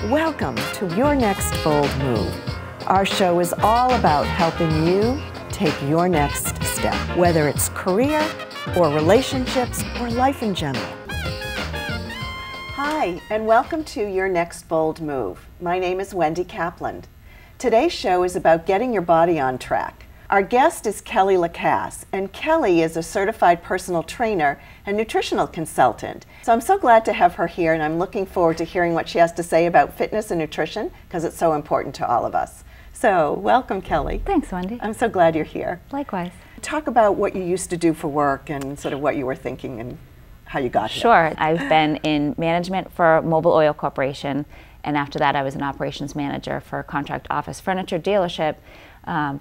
Welcome to Your Next Bold Move. Our show is all about helping you take your next step, whether it's career or relationships or life in general. Hi, and welcome to Your Next Bold Move. My name is Wendy Capland. Today's show is about getting your body on track. Our guest is LaCasse, and Kelly is a certified personal trainer and nutritional consultant. So I'm so glad to have her here, and I'm looking forward to hearing what she has to say about fitness and nutrition, because it's so important to all of us. So welcome, Kelly. Thanks, Wendy. I'm so glad you're here. Likewise. Talk about what you used to do for work and sort of what you were thinking and how you got here. Sure. I've been in management for Mobil Oil Corporation, and after that I was an operations manager for a contract office furniture dealership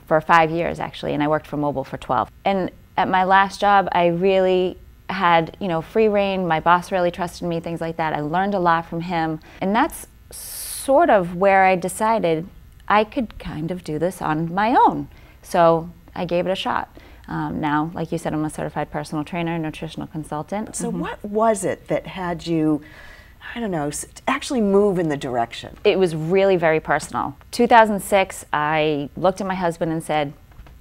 for 5 years, actually, and I worked for Mobil for 12. And at my last job, I really had, free reign. My boss really trusted me, things like that. I learned a lot from him, and that's sort of where I decided I could kind of do this on my own. So I gave it a shot. Now, like you said, I'm a certified personal trainer, nutritional consultant. So what was it that had you, I don't know, actually move in the direction? It was really very personal. 2006, I looked at my husband and said,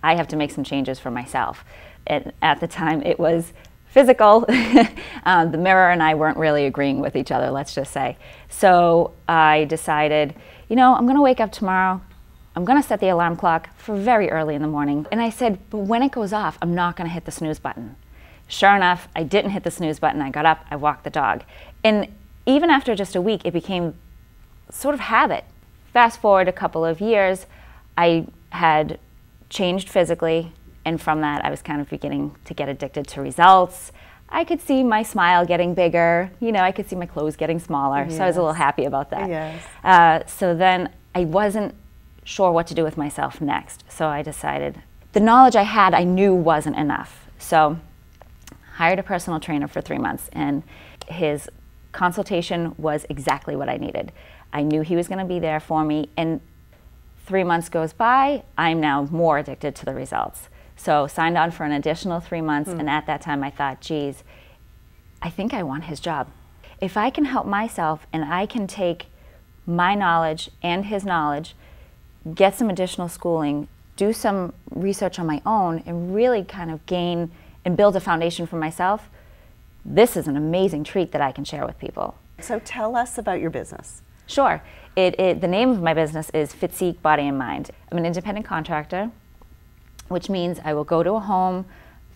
I have to make some changes for myself. And at the time, it was physical. The mirror and I weren't really agreeing with each other, let's just say. So I decided, I'm going to wake up tomorrow. I'm going to set the alarm clock for very early in the morning. And I said, but when it goes off, I'm not going to hit the snooze button. Sure enough, I didn't hit the snooze button. I got up, I walked the dog. And even after just a week, it became sort of habit. Fast forward a couple of years, I had changed physically, and from that I was kind of beginning to get addicted to results. I could see my smile getting bigger, I could see my clothes getting smaller, yes. So I was a little happy about that. Yes. So then I wasn't sure what to do with myself next, so I decided the knowledge I had I knew wasn't enough. So hired a personal trainer for 3 months, and his consultation was exactly what I needed. I knew he was going to be there for me, and 3 months goes by, I'm now more addicted to the results. So signed on for an additional 3 months, and at that time I thought, geez, I think I want his job. If I can help myself and I can take my knowledge and his knowledge, get some additional schooling, do some research on my own, and really kind of gain and build a foundation for myself, this is an amazing treat that I can share with people. So tell us about your business. Sure. The name of my business is Physique Body and Mind. I'm an independent contractor, which means I will go to a home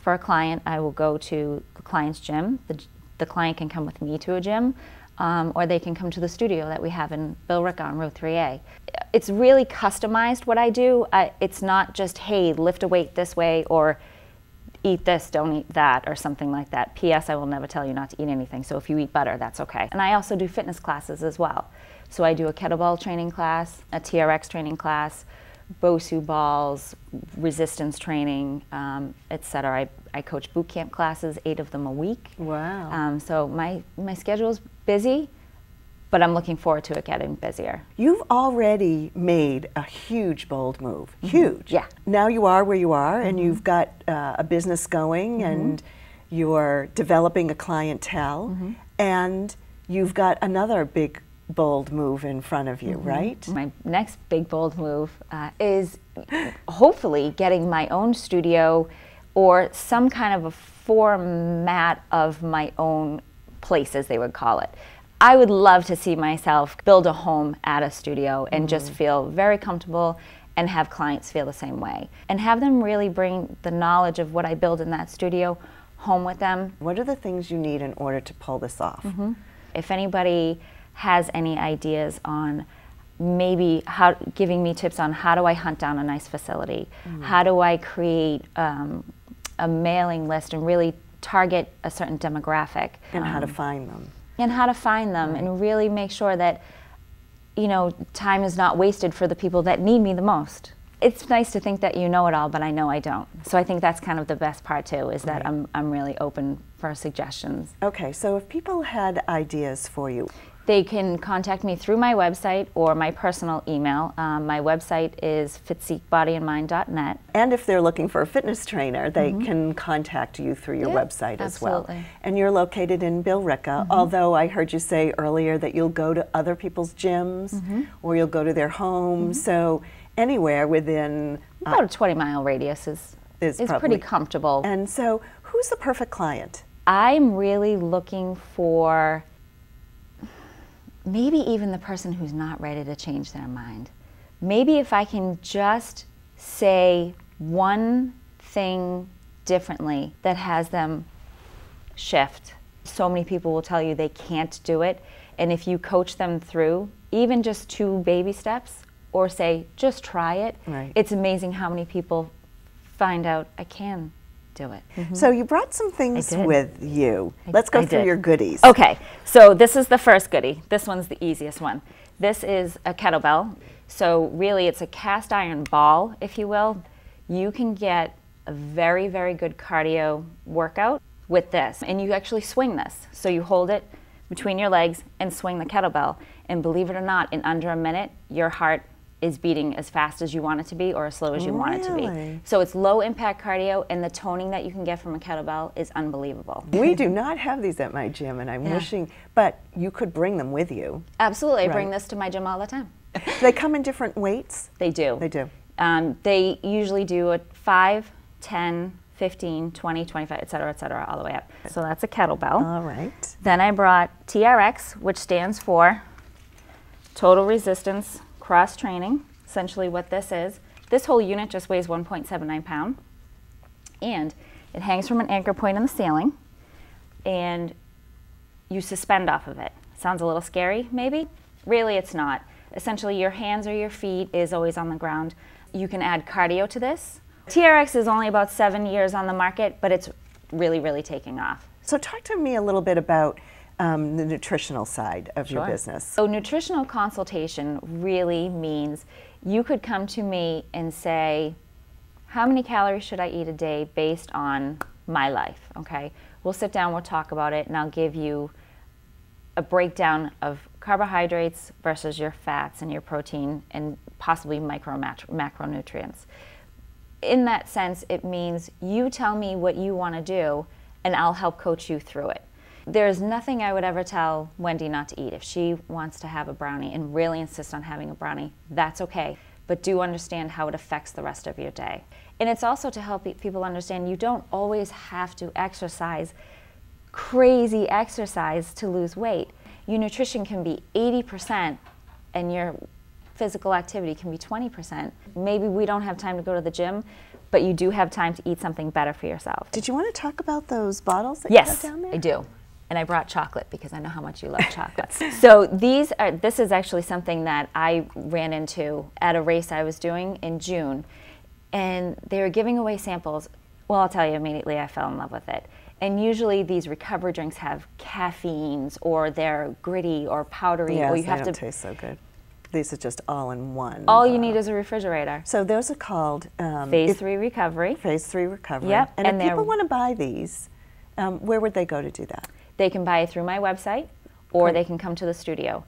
for a client. I will go to the client's gym. The client can come with me to a gym, or they can come to the studio that we have in Billerica on Route 3A. It's really customized what I do. It's not just, hey, lift a weight this way, or eat this, don't eat that, or something like that. P.S. I will never tell you not to eat anything, so if you eat butter, that's okay. And I also do fitness classes as well. So I do a kettlebell training class, a TRX training class, BOSU balls, resistance training, etc. I coach boot camp classes, 8 of them a week. Wow. So my schedule's busy, but I'm looking forward to it getting busier. You've already made a huge, bold move. Huge. Yeah. Now you are where you are, and you've got a business going, and you're developing a clientele, and you've got another big, bold move in front of you, right? My next big, bold move is hopefully getting my own studio or some kind of a format of my own place, as they would call it. I would love to see myself build a home at a studio and just feel very comfortable and have clients feel the same way. And have them really bring the knowledge of what I build in that studio home with them. What are the things you need in order to pull this off? If anybody has any ideas on maybe giving me tips on how do I hunt down a nice facility, how do I create a mailing list and really target a certain demographic. And how to find them. And how to find them, and really make sure that, time is not wasted for the people that need me the most. It's nice to think that you know it all, but I know I don't. So I think that's kind of the best part too, is that I'm really open for suggestions. Okay, so if people had ideas for you, They can contact me through my website or my personal email. My website is physiquebodyandmind.net. And if they're looking for a fitness trainer, they can contact you through your website as well. And you're located in Billerica, although I heard you say earlier that you'll go to other people's gyms or you'll go to their homes. So anywhere within about a 20-mile radius is pretty comfortable. And so who's the perfect client? I'm really looking for maybe even the person who's not ready to change their mind. Maybe if I can just say one thing differently that has them shift. So many people will tell you they can't do it, and if you coach them through even just 2 baby steps or say just try it, it's amazing how many people find out I can do it. So you brought some things with you. Let's go through your goodies. Okay, so this is the first goodie. This one's the easiest one. This is a kettlebell. So really it's a cast iron ball, if you will. You can get a very, very good cardio workout with this. And you actually swing this. So you hold it between your legs and swing the kettlebell. And believe it or not, in under a minute, your heart is beating as fast as you want it to be or as slow as you want it to be. So it's low impact cardio, and the toning that you can get from a kettlebell is unbelievable. We do not have these at my gym, and I'm wishing, but you could bring them with you. Absolutely, I bring this to my gym all the time. They come in different weights? They do. They do. They usually do a 5, 10, 15, 20, 25, et cetera, all the way up. So that's a kettlebell. All right. Then I brought TRX, which stands for Total Resistance Cross Training. Essentially what this is. This whole unit just weighs 1.79 pounds, and it hangs from an anchor point in the ceiling, and you suspend off of it. Sounds a little scary, maybe? Really, it's not. Essentially, your hands or your feet is always on the ground. You can add cardio to this. TRX is only about 7 years on the market, but it's really, really taking off. So talk to me a little bit about the nutritional side of your business. So nutritional consultation really means you could come to me and say, how many calories should I eat a day based on my life, okay? We'll sit down, we'll talk about it, and I'll give you a breakdown of carbohydrates versus your fats and your protein and possibly macronutrients. In that sense, it means you tell me what you want to do and I'll help coach you through it. There's nothing I would ever tell Wendy not to eat. If she wants to have a brownie and really insist on having a brownie, that's okay. But do understand how it affects the rest of your day. And it's also to help people understand you don't always have to exercise crazy exercise to lose weight. Your nutrition can be 80% and your physical activity can be 20%. Maybe we don't have time to go to the gym, but you do have time to eat something better for yourself. Did you want to talk about those bottles that you have down there? Yes, I do. And I brought chocolate because I know how much you love chocolate. So this is actually something that I ran into at a race I was doing in June. And they were giving away samples. Well, I'll tell you immediately, I fell in love with it. And usually these recovery drinks have caffeines, or they're gritty or powdery. Yes, or you have they don't taste so good. These are just all in one. All you need is a refrigerator. So those are called Phase 3 Recovery. Phase 3 Recovery. Yep. And if people want to buy these, where would they go to do that? They can buy it through my website, or they can come to the studio.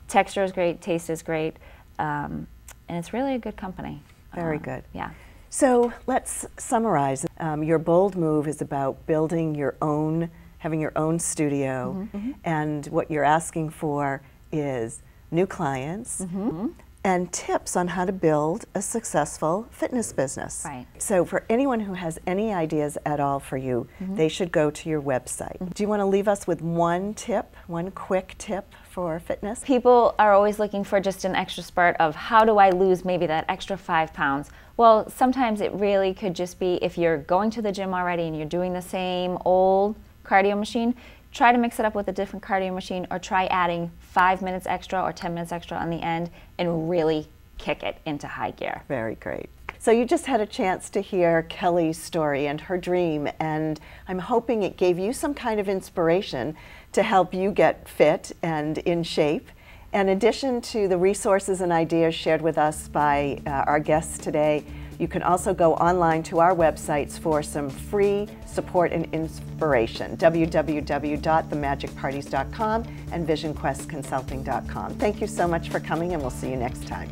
Texture is great, taste is great, and it's really a good company. Very good. Yeah. So let's summarize. Your bold move is about building your own, having your own studio, and what you're asking for is new clients and tips on how to build a successful fitness business. Right. So for anyone who has any ideas at all for you, they should go to your website. Do you want to leave us with one tip, one quick tip for fitness? People are always looking for just an extra spurt of how do I lose maybe that extra 5 pounds. Well, sometimes it really could just be if you're going to the gym already and you're doing the same old cardio machine, try to mix it up with a different cardio machine, or try adding 5 minutes extra or 10 minutes extra on the end and really kick it into high gear. Very great. So you just had a chance to hear Kelly's story and her dream, and I'm hoping it gave you some kind of inspiration to help you get fit and in shape. In addition to the resources and ideas shared with us by our guests today, You can also go online to our websites for some free support and inspiration, www.themagicparties.com and visionquestconsulting.com. Thank you so much for coming, and we'll see you next time.